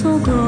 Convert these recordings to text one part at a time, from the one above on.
속어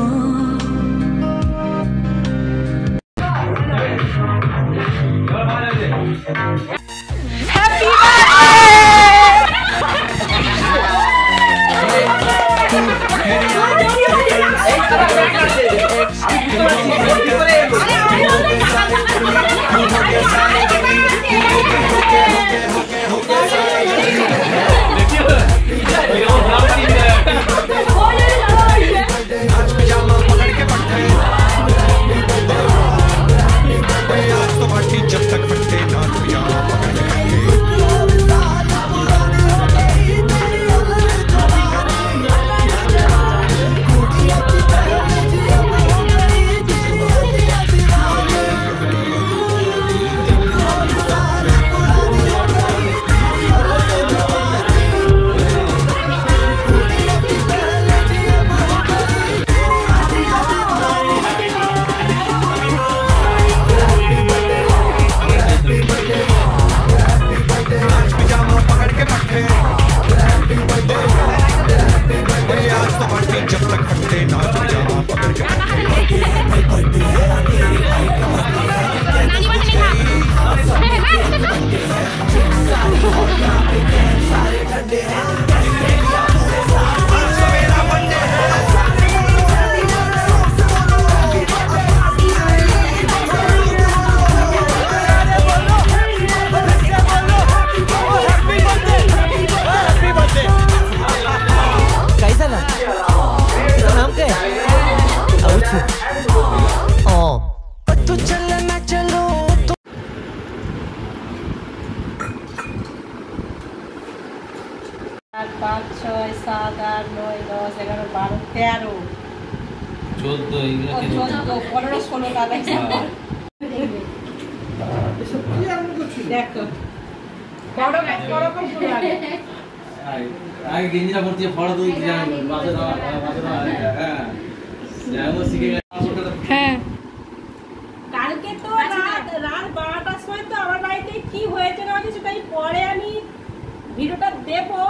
ভিডিওটা দেবো,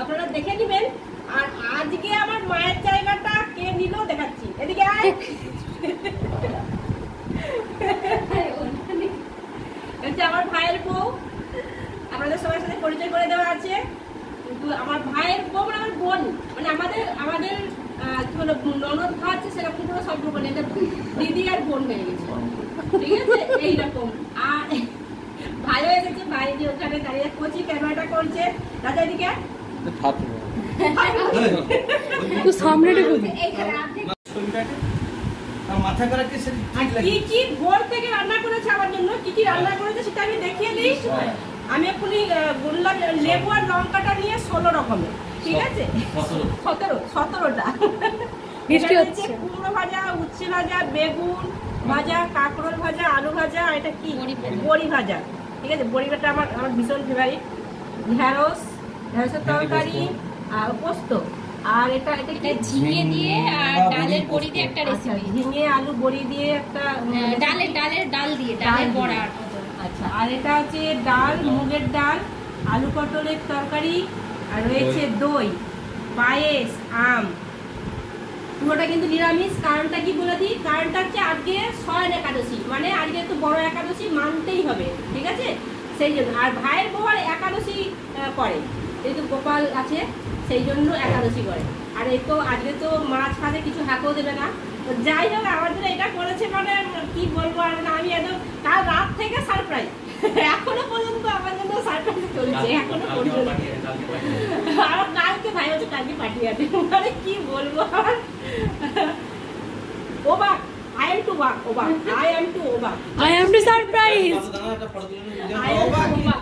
আপনারা দেখে নেবেন। আর আজকে আমার মায়ের জায়গাটা কে নিল দেখাচ্ছি। এদিকে আয়। এটা আমার ভাইয়ের বউ, আপনাদের সবার সাথে পরিচয় করে দেওয়া আছে। কিন্তু আমার ভাইয়ের বউ মানে আমার বোন, মানে আমাদের কি বলো ননদ ভাই আছে সেরকম কোনো সম্পর্ক নেই, এটা দিদি আর বোন হয়ে গেছে, ঠিক আছে এইরকম। আর ভালো এসেছে, ভাই যে ওখানে দাঁড়িয়ে কোচি ক্যামেরাটা করছে। দাদা এদিকে কি কি ভোর থেকে রান্না করেছে আমার জন্য, কি কি রান্না করেছে সেটা আমি দেখিয়ে দিই। আমি এখনই বললাম লেবু আর লঙ্কাটা নিয়ে 16 রকমের, ঠিক আছে 17টা। কুমড়ো ভাজা, উচ্ছে ভাজা, বেগুন ভাজা, কাঁকরোল ভাজা, আলু ভাজা, আর এটা কি বড়ি ভাজা, ঠিক আছে। বড়িটা আমার ভীষণ ফেভারিট। ঢেঁড়সের তরকারি আর পোস্ত। আর এটা ঝিঙে দিয়ে আর ডালের বড়ি দিয়ে একটা রেসিপি। ঝিঙে আলু বড়ি দিয়ে একটা ডাল দিয়ে ডালের বড়া। আচ্ছা, আর এটা হচ্ছে ডাল, মুগের ডাল, আলু পটলের তরকারি, আর রয়েছে দই, পায়েস, আম। পুরোটা কিন্তু নিরামিষ। কারণটা কি বলে দিই, কারণটা হচ্ছে আজকে শয়ন একাদশী, মানে আজকে তো বড় একাদশী মানতেই হবে, ঠিক আছে সেই জন্য। আর ভাইয়ের বউ একাদশী করে, যেহেতু গোপাল আছে সেই জন্য একাদশী করে। আর এই তো আজকে তো মাছ ফাঁচে কিছু হাঁকও দেবে না। যাই হোক আমার জন্য এটা করেছে, মানে কি বলবো। আর আমি একদম কাল রাত থেকে সারপ্রাইজ, এখনো পর্যন্ত আমার জন্য সারপ্রাইজ চলছে এখনো পর্যন্ত। আর কালকে ভাই হচ্ছে কালকে পাঠিয়ে আছে, মানে কি বলবো। অবাক, I am to work, অবাক, I am to অবাক, I am to surprise, I am to অবাক।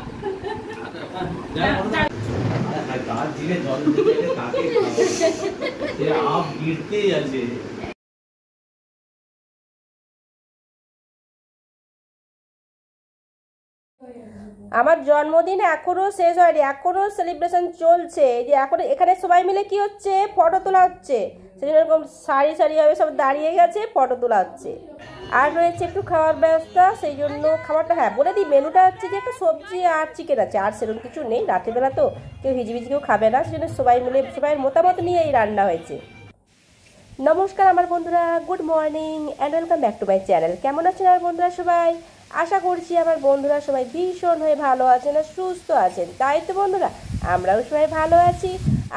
आप गिरते ऐसे। আমার জন্মদিন এখনো শেষ হয়নি, এখনো সেলিব্রেশন চলছে। যে এখন এখানে সবাই মিলে কি হচ্ছে, ফটো তোলা হচ্ছে। সেরকম সারি সারিভাবে সব দাঁড়িয়ে গেছে, ফটো তোলা হচ্ছে। আর রয়েছে একটু খাওয়ার ব্যবস্থা, সেই জন্য খাবারটা হ্যাঁ বলে দিই, মেনুটা হচ্ছে যে একটা সবজি আর চিকেন আছে, আর সেরকম কিছু নেই। রাত্রিবেলা তো কেউ হিজিবিজি কেউ খাবে না, সেই জন্য সবাই মিলে সবাই মতামত নিয়ে এই রান্না হয়েছে। নমস্কার আমার বন্ধুরা, good morning and welcome back to my channel. কেমন আছেন আমার বন্ধুরা সবাই? আশা করছি আমার বন্ধুরা সবাই ভীষণ হয়ে ভালো আছেন আর সুস্থ আছেন। তাই তো বন্ধুরা, আমরাও সবাই ভালো আছি।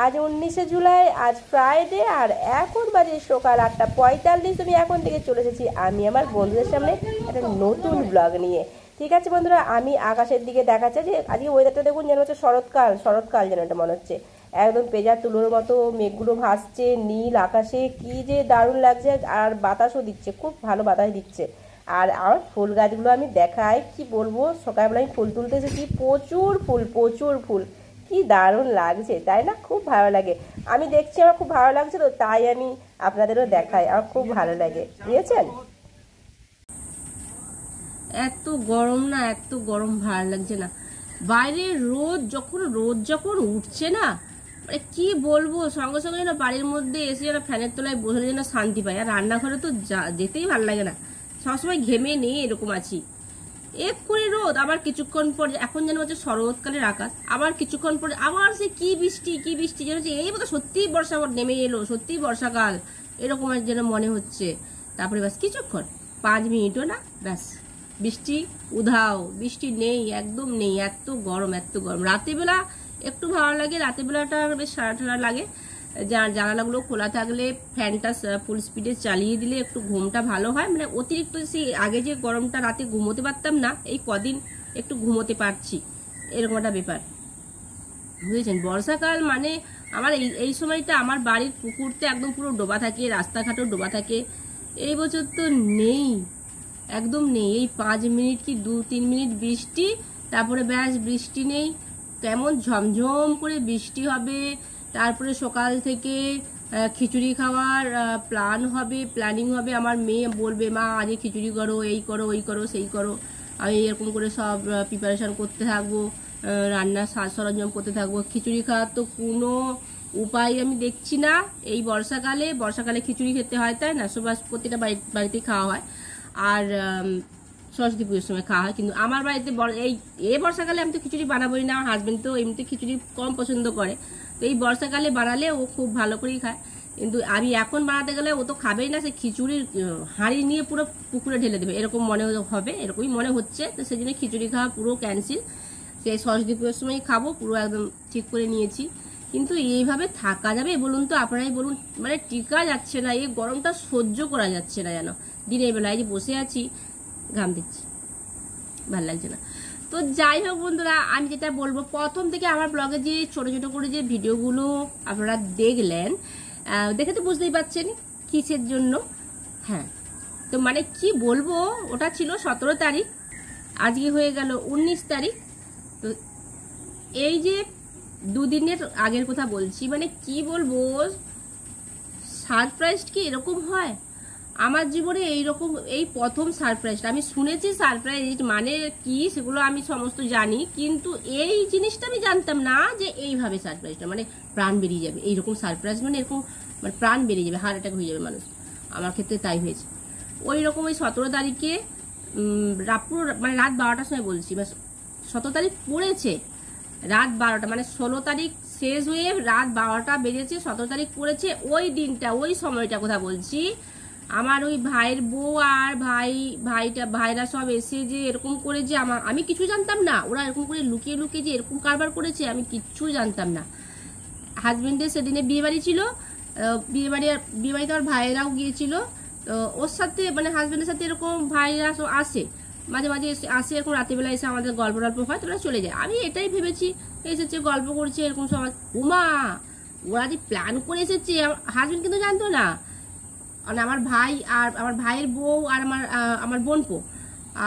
আজ 19শে জুলাই, আজ ফ্রাইডে, আর এখন বাজে সকাল 8:45। আমি এখন থেকে চলে এসেছি আমি আমার বন্ধুদের সামনে একটা নতুন ব্লগ নিয়ে। ঠিক আছে বন্ধুরা, আমি আকাশের দিকে দেখাচ্ছি যে আজকে ওয়েদারটা দেখুন, যেন হচ্ছে শরৎকাল যেন এটা মনে হচ্ছে। একদম পেঁজা তুলোর মতো মেঘগুলো ভাসছে, নীল আকাশে, কি যে দারুণ লাগছে। আর বাতাসও দিচ্ছে, খুব ভালো বাতাস দিচ্ছে। আর আমার ফুল গাছগুলো আমি দেখাই, কি বলবো, সকালবেলা আমি ফুল তুলতে এসেছি, প্রচুর ফুল, কি দারুণ লাগছে তাই না? খুব ভালো লাগে। আমি দেখছি আমার খুব ভালো লাগছে, তো তাই আমি আপনাদেরও দেখাই, আমার খুব ভালো লাগে, বুঝেছেন? এত গরম না, এত গরম ভালো লাগছে না। বাইরে রোদ যখন উঠছে না, মানে কি বলবো, সঙ্গে সঙ্গে না বাড়ির মধ্যে এসে যেন ফ্যানের তলায় বসলে যেন শান্তি পাই। আর রান্নাঘরে তো যেতেই ভালো লাগে না, সবসময় ঘেমে নিয়ে এরকম আছি। এক্ষুনি রোদ, আবার কিছুক্ষণ পর এখন যেন হচ্ছে শরৎকালের আকাশ, আবার কিছুক্ষণ পরে আবার সে কি বৃষ্টি যেন এই মতো সত্যিই বর্ষা নেমে এলো, সত্যিই বর্ষাকাল এরকম যেন মনে হচ্ছে। তারপরে ব্যাস কিছুক্ষণ 5 মিনিটও না, ব্যাস বৃষ্টি উধাও, বৃষ্টি নেই, একদম নেই। এত গরম। রাতেরবেলা একটু ভালো লাগে, রাতেরবেলাটা বেশ ঠান্ডা লাগে। জানালাগুলো খোলা থাকলে, ফ্যানটা ফুল স্পিডে চালিয়ে দিলে একটু ঘুমটা ভালো হয়। মানে অতিরিক্ত সেই আগে যে গরমটা রাতে ঘুমোতে পারতাম না, এই কদিন একটু ঘুমোতে পারছি, এরকম একটা ব্যাপার, বুঝেছেন? বর্ষাকাল মানে আমার এই সময়টা আমার বাড়ির পুকুরতে একদম পুরো ডোবা থাকে, রাস্তাঘাটও ডোবা থাকে। এই বছর তো নেই, একদম নেই। এই 5 মিনিট কি 2-3 মিনিট বৃষ্টি, তারপরে ব্যাস বৃষ্টি নেই। কেমন ঝমঝম করে বৃষ্টি হবে, তারপরে সকাল থেকে খিচুড়ি খাওয়ার প্ল্যানিং হবে। আমার মেয়ে বলবে, মা আজকে খিচুড়ি করো, এই করো, ওই করো, সেই করো। আমি এরকম করে সব প্রিপারেশন করতে থাকবো, রান্নার সাজ সরঞ্জাম করতে থাকবো। খিচুড়ি খাওয়ার তো কোনো উপায় আমি দেখছি না। এই বর্ষাকালে খিচুড়ি খেতে হয়, তাই না? সবার প্রতিটা বাড়িতেই খাওয়া হয়, আর সরস্বতী পুজোর সময় খাওয়া হয়। কিন্তু আমার বাড়িতে এই বর্ষাকালে আমি তো খিচুড়ি বানাবোই না। আমার হাজবেন্ড তো এমনিতে খিচুড়ি কম পছন্দ করে, তো এই বর্ষাকালে বানালে ও খুব ভালো করেই খায়। কিন্তু আমি এখন বানাতে গেলে ও তো খাবেই না, সে খিচুড়ির হাঁড়ি নিয়ে পুরো পুকুরে ঢেলে দেবে, এরকম মনে হবে, এরকমই মনে হচ্ছে। তো সেই জন্য খিচুড়ি খাওয়া পুরো ক্যান্সেল। সেই সরস্বতী পুজোর সময় খাবো, পুরো একদম ঠিক করে নিয়েছি। কিন্তু এইভাবে থাকা যাবে বলুন তো, আপনারাই বলুন? মানে টিকা যাচ্ছে না, এই গরমটা সহ্য করা যাচ্ছে না যেন। দিনের বেলায় যে বসে আছি, ঘাম দিচ্ছি, ভালো লাগছে না। তো যাই হোক বন্ধুরা, আমি যেটা বলবো, প্রথম থেকে আমার ব্লগে যে ছোট করে যে ভিডিওগুলো আপনারা দেখলেন, দেখে তো বুঝতেই পারছেন কিসের জন্য। হ্যাঁ, তো মানে কি বলবো, ওটা ছিল 17 তারিখ, আজকে হয়ে গেল 19 তারিখ। তো এই যে 2 দিনের আগের কথা বলছি, মানে কি বলবো, সারপ্রাইজ কি এরকম হয়? আমার জীবনে এইরকম এই প্রথম সারপ্রাইজটা আমি শুনেছি। সারপ্রাইজ মানে কি সেগুলো আমি সমস্ত জানি, কিন্তু এই জিনিসটা আমি জানতাম না যে এইভাবে সারপ্রাইজটা মানে প্রাণ বেরিয়ে যাবে। এইরকম সারপ্রাইজ মানে এরকম মানে প্রাণ বেরিয়ে যাবে, হার্ট অ্যাটাক হয়ে যাবে মানুষ। আমার ক্ষেত্রে তাই হয়েছে। ওই রকম ওই 17 তারিখে মানে রাত 12টার সময় বলছি, বা 17 তারিখ পড়েছে রাত 12টা, মানে 16 তারিখ শেষ হয়ে রাত 12টা বেজেছে, 17 তারিখ পড়েছে। ওই দিনটা, ওই সময়টা কথা বলছি। আমার ওই ভাইয়ের বউ আর ভাইরা সব এসে যে এরকম করে, যে আমি কিছু জানতাম না, ওরা এরকম করে লুকিয়ে যে এরকম কারবার করেছে, আমি কিচ্ছু জানতাম না। হাজবেন্ডের সেদিনে বিয়ে বাড়ি ছিল, বিয়ে বাড়িতে আমার ভাইয়েরাও গিয়েছিল। তো ওর সাথে মানে হাজবেন্ডের সাথে এরকম ভাইরা আসে, মাঝে আসে, এরকম রাত্রিবেলা এসে আমাদের গল্প হয়, তোরা চলে যায়। আমি এটাই ভেবেছি এসেছে গল্প করছে এরকম সমাজ। উমা, ওরা যে প্ল্যান করে এসেছে, হাজবেন্ড কিন্তু জানতো না। মানে আমার ভাই আর আমার ভাইয়ের বউ আর আমার বোনপো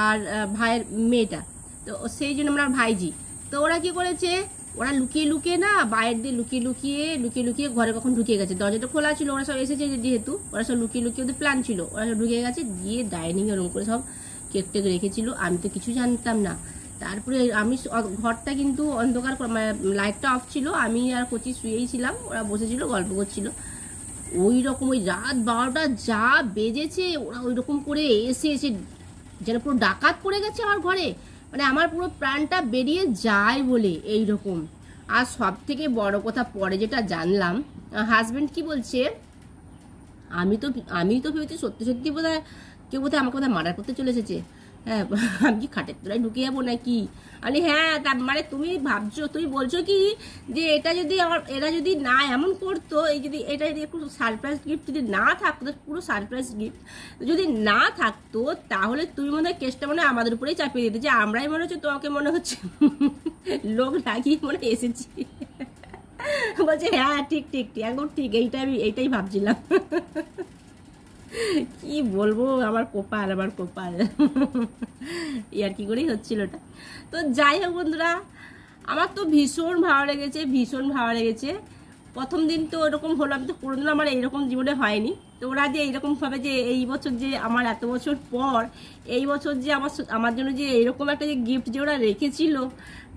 আর ভাইয়ের মেয়েটা, তো সেই জন্য আমার ভাইজি। তো ওরা কি করেছে, ওরা লুকিয়ে না, বাইরে দিয়ে লুকিয়ে ঘরে কখন ঢুকিয়ে গেছে। দরজাটা খোলা ছিল, ওরা সব এসেছে যেহেতু, ওরা সব লুকিয়ে ওদের প্ল্যান ছিল, ওরা সব ঢুকিয়ে গেছে, গিয়ে ডাইনিং রুম করে সব কেক টেক রেখেছিল। আমি তো কিছু জানতাম না। তারপরে আমি ঘরটা কিন্তু অন্ধকার, মানে লাইটটা অফ ছিল, আমি আর কচি শুয়েই ছিলাম, ওরা বসেছিল গল্প করছিল। ওই রকম ওই রাত 12টা যা বেজেছে, ওরা ওই রকম করে এসে যেন পুরো ডাকাত পড়ে গেছে আমার ঘরে, মানে আমার পুরো প্রাণটা বেরিয়ে যায় বলে এই রকম। আর সব থেকে বড় কথা পরে যেটা জানলাম, হাজবেন্ড কি বলছে, আমি তো ভেবেছি সত্যি সত্যি বোধহয় কেউ বোধহয় আমাকে বোধহয় মার্ডার করতে চলে এসেছে। হ্যাঁ, আমি কি খাটের তলায় ঢুকে যাবো নাকি? আরে হ্যাঁ, তার মানে তুমি বলছো কি যে এরা যদি না এমন করতো, এটা যদি একটু সারপ্রাইজ গিফট যদি না থাকতো, পুরো সারপ্রাইজ গিফট যদি না থাকতো, তাহলে তুমি মনে হয় কেসটা মনে হয় আমাদের উপরেই চাপিয়ে দিতে, যে আমরাই মনে হচ্ছে তোমাকে মনে হচ্ছে লোক লাগিয়ে মনে এসেছি। বলছে হ্যাঁ ঠিক একদম ঠিক, এইটাই ভাবছিলাম। কি বলবো, আমার কপাল ইয়ার কি করেই হচ্ছিল ওটা। তো যাই হোক বন্ধুরা, আমার তো ভীষণ ভালো লেগেছে। প্রথম দিন তো এরকম হলো, আমি তো কোনোদিনও আমার এইরকম জীবনে হয়নি। তো ওরা যে এইরকম ভাবে যে এই বছর যে আমার এত বছর পর এই বছর যে আমার জন্য যে এইরকম একটা যে গিফট যে ওরা রেখেছিল,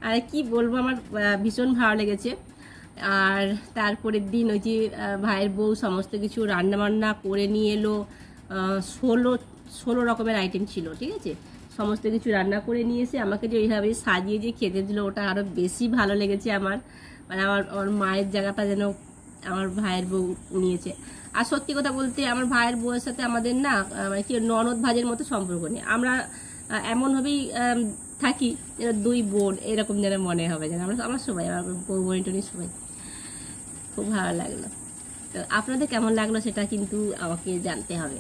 আর কি বলবো, আমার ভীষণ ভালো লেগেছে। আর তারপরের দিন ওই যে ভাইয়ের বউ সমস্ত কিছু রান্নাবান্না করে নিয়ে এলো, 16 রকমের আইটেম ছিল, ঠিক আছে, সমস্ত কিছু রান্না করে নিয়ে এসে আমাকে যে ওইভাবে সাজিয়ে যে খেতে দিল, ওটা আরও বেশি ভালো লেগেছে আমার। মানে আমার মায়ের জায়গাটা যেন আমার ভাইয়ের বউ নিয়েছে। আর সত্যি কথা বলতে আমার ভাইয়ের বউয়ের সাথে আমাদের না মানে কি ননদ ভাজের মতো সম্পর্ক নেই, আমরা এমনভাবেই থাকি যেন দুই বোন এরকম যেন মনে হবে, যেন আমার সবাই, আমার বউ বোনটনি সবাই। খুব ভালো লাগলো। তো আপনাদের কেমন লাগলো সেটা কিন্তু আমাকে জানতে হবে।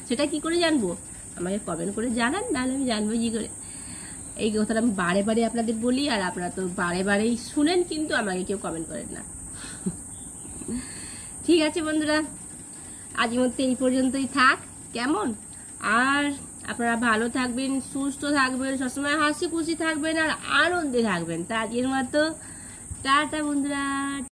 সেটা কি করে জানবো? আমাকে কমেন্ট করে জানান, নাহলে আমি জানবো কি করে? এই কথাটা আমি বারে আপনাদের বলি, আর আপনারা তো বারেই শুনেন, কিন্তু আমাকে কেউ কমেন্ট করেন না। ঠিক আছে বন্ধুরা, আজকের মধ্যে এই পর্যন্তই থাক, কেমন? আর আপনারা ভালো থাকবেন, সুস্থ থাকবেন, সবসময় হাসি খুশি থাকবেন, আর আনন্দে থাকবেন। তা আজকের মতো টাটা বন্ধুরা।